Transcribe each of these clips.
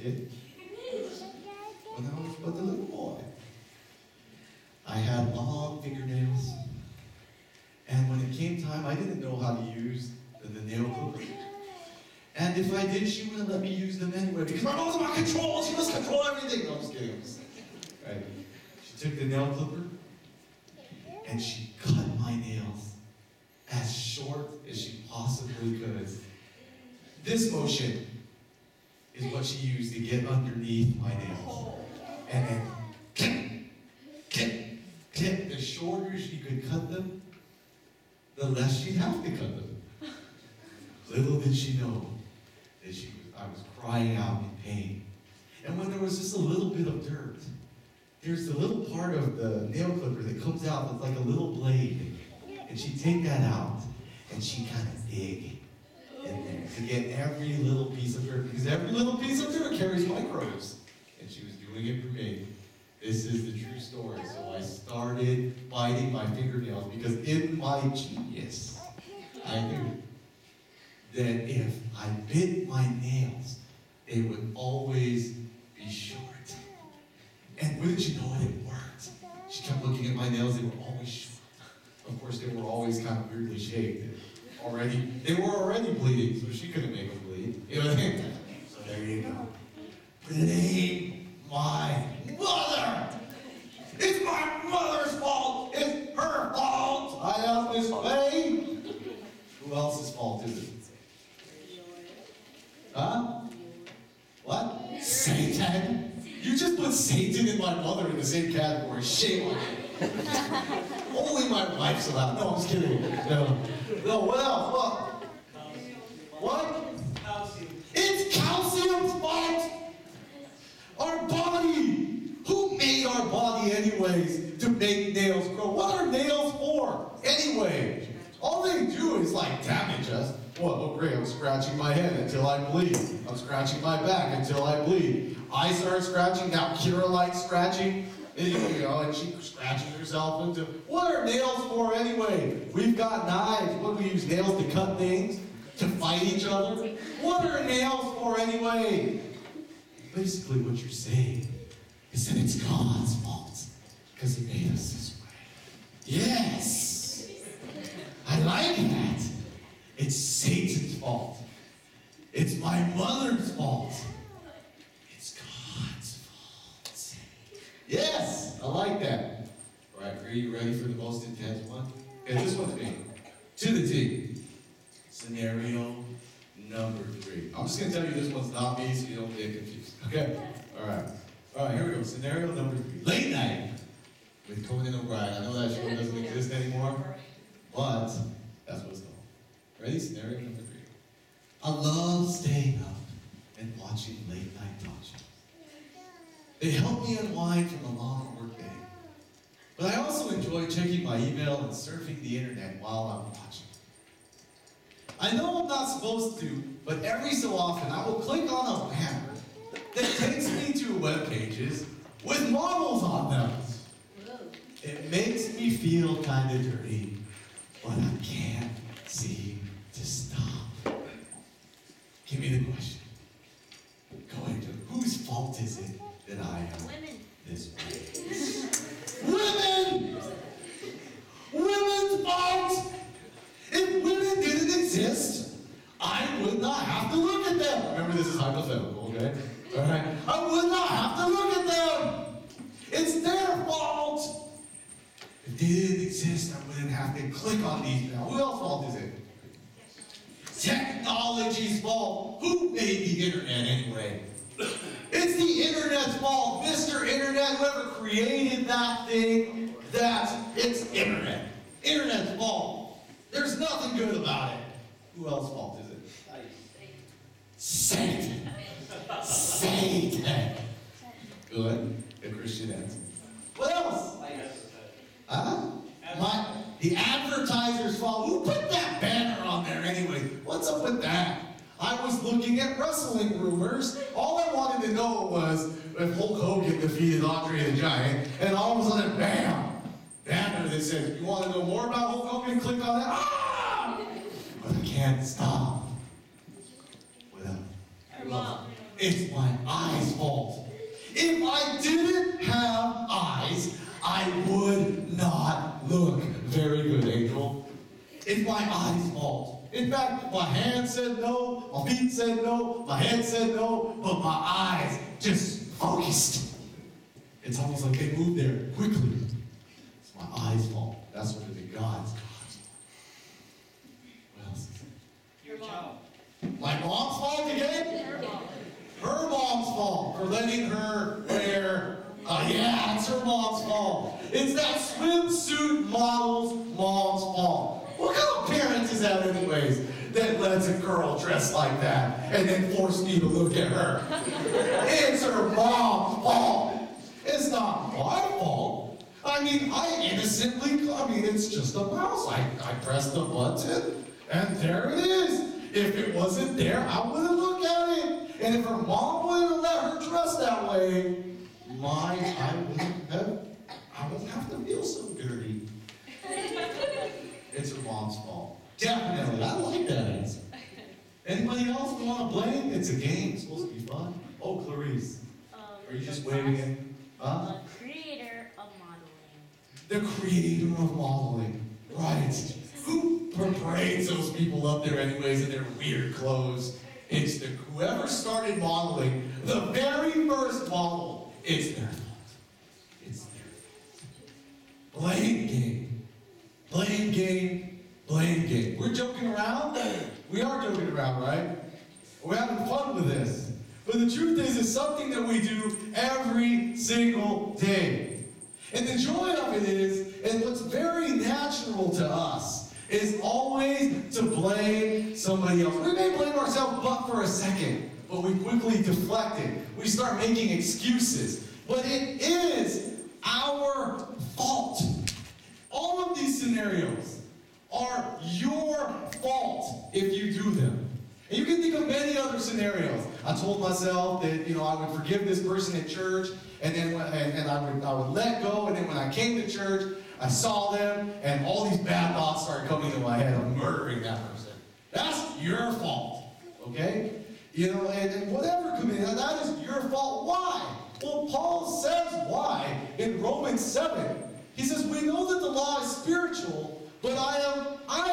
kid. When I was but a little boy. I had long fingernails. And when it came time, I didn't know how to use the nail clipper. And if I did, she wouldn't let me use them anyway because my mom's about control. She must control everything. No, I'm just kidding. Right. She took the nail clipper and she cut my nails as short as she possibly could. This motion is what she used to get underneath my nails. And then clip. The shorter she could cut them, the less she'd have to cut them. Little did she know that I was crying out in pain. And when there was just a little bit of dirt, there's the little part of the nail clipper that comes out that's like a little blade. And she'd take that out, and she'd kind of dig in there to get every little piece of dirt, because every little piece of dirt carries microbes. And she was doing it for me. This is the true story. So I started biting my fingernails because in my genius, I knew that if I bit my nails, they would always be short. And wouldn't you know it, it worked. She kept looking at my nails, they were always short. Of course, they were always kind of weirdly shaped. They were already bleeding, so she couldn't make them bleed. You know what I mean? So there you go. But it ain't my mother! It's my mother's fault! It's her fault! I am this way! Who else's fault is it? Huh? What? Satan? You just put Satan and my mother in the same category. Shame on you. Only my wife's allowed. No, I'm just kidding. No, what else? What? Calcium. It's calcium's fault! Our body! Who made our body anyways to make nails grow? What are nails for anyway? All they do is like damage us. Oh great, I'm scratching my head until I bleed. I'm scratching my back until I bleed. I start scratching, now Kira likes scratching. And she's scratching herself into, what are nails for anyway? We've got knives. What do we use nails to cut things? To fight each other? What are nails for anyway? Basically what you're saying is that it's God's fault because he made us this way. Yes! I like that. It's Satan's fault. It's my mother's fault. It's God's fault. Yes, I like that. All right, are you ready for the most intense one? Okay, this one's me. To the T. Scenario number 3. I'm just going to tell you this one's not me so you don't get confused. Okay? All right, here we go. Scenario number 3. Late night with Conan O'Brien. I know that show doesn't exist anymore, but that's what it's called. Ready? Scenario number 3. I love staying up and watching late night talk shows. They help me unwind from a long work day. But I also enjoy checking my email and surfing the internet while I'm watching. I know I'm not supposed to, but every so often I will click on a banner that takes me to web pages with models on them. It makes me feel kind of dirty, but I can't seem to stop. Give me the question. Going to whose fault is it that I am this way? Women! Women's fault! If women didn't exist, I would not have to look at them. Remember, this is hypothetical, okay? All right? I would not have to look at them. It's their fault. If they didn't exist, I wouldn't have to click on these now. Who else's fault is it? Technology's fault. Who made the internet anyway? It's the internet's fault. Mr. Internet, whoever created that thing, it's internet. Internet's fault. There's nothing good about it. Who else's fault is it? Satan. Satan. Good. The Christian answer. What else? The advertiser's fault. Who put that banner on there anyway? What's up with that? I was looking at wrestling rumors. All I wanted to know was if Hulk Hogan defeated Andre the Giant, and all of a sudden, bam! Banner that says, you want to know more about Hulk Hogan? Click on that. Ah! But I can't stop. What else? Her mom. It's my eyes' fault. If I didn't have eyes, I would not look very good, Angel. It's my eyes' fault. In fact, my hands said no, my feet said no, my head said no, but my eyes just focused. It's almost like they moved there quickly. It's my eyes' fault. That's what it is. God's fault. What else is it? Your child. My mom's fault again? Her mom's fault for letting her wear. Yeah, it's her mom's fault. It's that swimsuit model's mom's fault. What kind of parent is that anyways, that lets a girl dress like that and then force me to look at her? It's her mom's fault. It's not my fault. I mean, it's just a mouse. I pressed the button and there it is. If it wasn't there, I wouldn't look at it. And if her mom wouldn't let her dress that way, I wouldn't have to feel so dirty. It's her mom's fault. Definitely. I like that answer. Anybody else want to blame? It's a game. It's supposed to be fun. Oh, Clarice. Are you just waving it? Huh? The creator of modeling. The creator of modeling. Right. Who parades those people up there anyways in their weird clothes? It's whoever started modeling, the very first model. It's their fault. It's their fault. Blame game. Blame game. Blame game. We're joking around? We are joking around, right? We're having fun with this. But the truth is, it's something that we do every single day. And the joy of it is, and what's very natural to us, is always to blame somebody else. We may blame ourselves but for a second, but we quickly deflect it. We start making excuses. But it is our fault. All of these scenarios are your fault if you do them. And you can think of many other scenarios. I told myself that, I would forgive this person at church, and then I would let go, and then when I came to church, I saw them, and all these bad thoughts started coming to my head of murdering that person. That's your fault, okay? And whatever committed, that is your fault. Why? Well, Paul says why in Romans 7. He says, we know that the law is spiritual, but I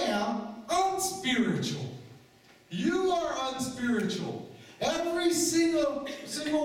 am unspiritual. You are unspiritual. Every single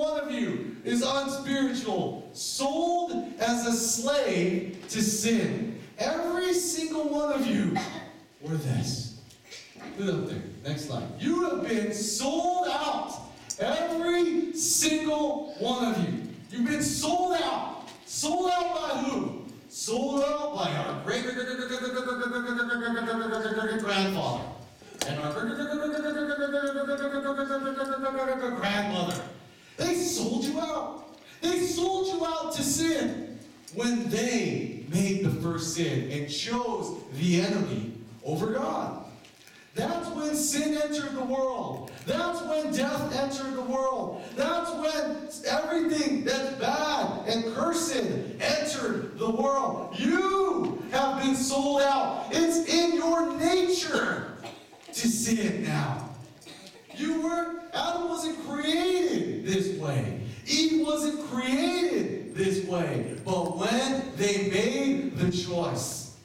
one of you is unspiritual, sold as a slave to sin. Every single one of you were this. Put it up there. Next slide. You have been sold out. Every single one of you. You've been sold out. Sold out by who? Sold out by our great-grandfather. And our grandmother. They sold you out. They sold you out to sin when they made the first sin and chose the enemy over God. That's when sin entered the world. That's when death entered the world. That's when everything that's bad and cursed entered the world. You have been sold out. It's in your nature to sin now. Adam wasn't created this way. Eve wasn't created this way. But when they made the choice,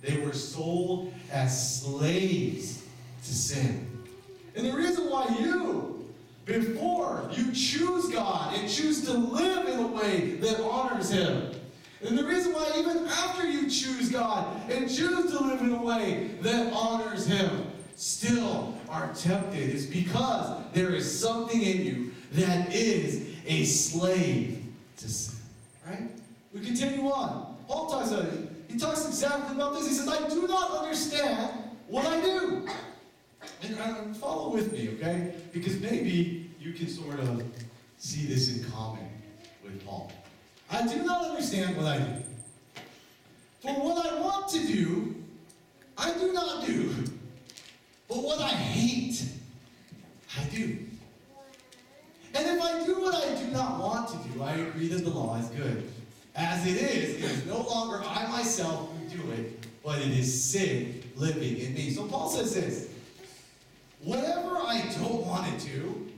they were sold as slaves to sin. And the reason why before you choose God and choose to live in a way that honors Him, and the reason why even after you choose God and choose to live in a way that honors Him, still are tempted is because there is something in you that is a slave to sin. Right? We continue on. Paul talks about it. He talks exactly about this. He says, I do not understand what I do. And follow with me, okay? Because maybe you can sort of see this in common with Paul. I do not understand what I do. For what I want to do, I do not do. But what I hate, I do. And if I do what I do not want to do, I agree that the law is good. As it is no longer I myself who do it, but it is sin living in me. So Paul says this, whatever I don't want to do,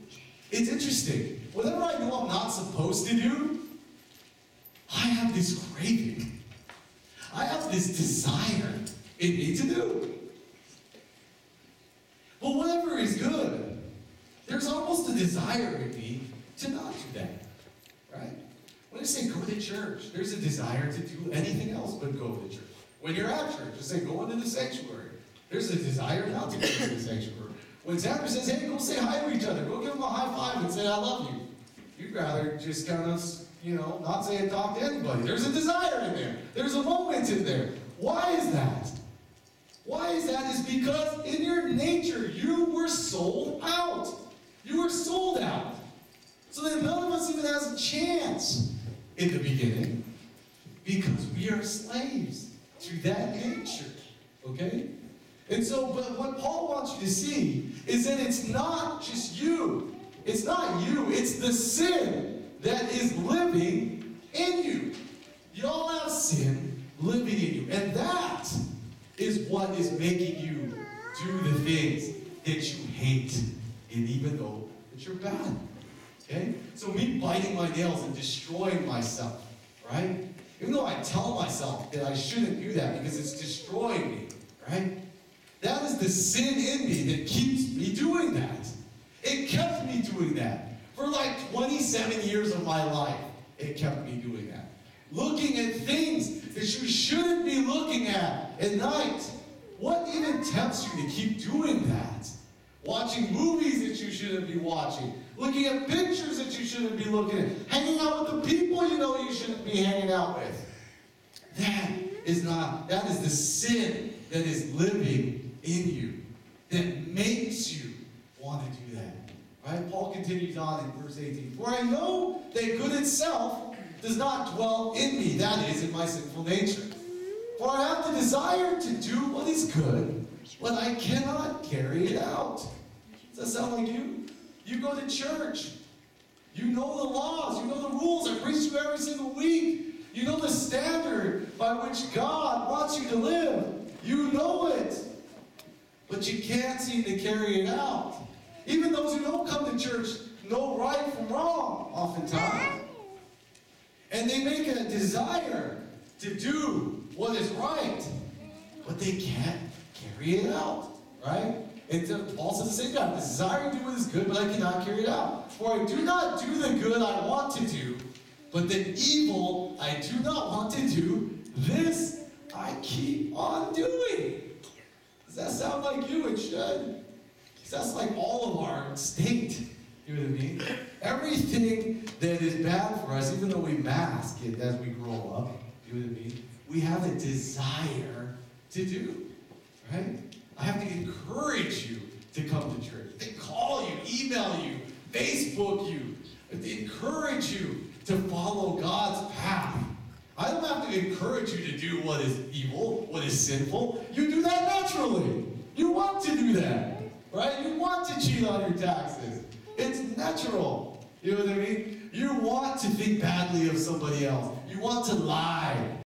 it's interesting. Whatever I know I'm not supposed to do, I have this craving. I have this desire in me to do. But whatever is good, there's almost a desire in me to not do that. Right? When I say go to church, there's a desire to do anything else but go to church. When you're at church, just say go into the sanctuary. There's a desire not to go into the sanctuary. When Sandra says, hey, go say hi to each other, go give them a high five and say I love you. You'd rather just kind of, not say and talk to anybody. There's a desire in there. There's a moment in there. Why is that? Why is that? Is because in your nature, you were sold out. You were sold out. So that none of us even has a chance in the beginning because we are slaves to that nature. Okay? And so, but what Paul wants you to see is that it's not just you. It's not you. It's the sin that is living in you. You all have sin living in you. And that is what is making you do the things that you hate, and even though that you're bad. Okay? So me biting my nails and destroying myself, right? Even though I tell myself that I shouldn't do that because it's destroying me, right? That is the sin in me that keeps me doing that. It kept me doing that. For like 27 years of my life, it kept me doing that. Looking at things that you shouldn't be looking at night. What even tempts you to keep doing that? Watching movies that you shouldn't be watching. Looking at pictures that you shouldn't be looking at. Hanging out with the people you know you shouldn't be hanging out with. That is the sin that is living in you. That makes you want to do that. Right? Paul continues on in verse 18. For I know that good itself does not dwell in me. That is, in my sinful nature. For I have the desire to do what is good, but I cannot carry it out. Does that sound like you? You go to church. You know the laws. You know the rules. I preach to you every single week. You know the standard by which God wants you to live. You know it. But you can't seem to carry it out. Even those who don't come to church know right from wrong, oftentimes. And they make a desire to do what is right, but they can't carry it out, right? And Paul says the same thing. I desire to do what is good, but I cannot carry it out. For I do not do the good I want to do, but the evil I do not want to do, this I keep on doing. Does that sound like you? It should. Because that's like all of our state. You know what I mean? Everything that is bad for us, even though we mask it as we grow up, you know what I mean? We have a desire to do, right? I have to encourage you to come to church. They call you, email you, Facebook you. They encourage you to follow God's path. I don't have to encourage you to do what is evil, what is sinful. You do that naturally. You want to do that, right? You want to cheat on your taxes. It's natural. You know what I mean? You want to think badly of somebody else. You want to lie.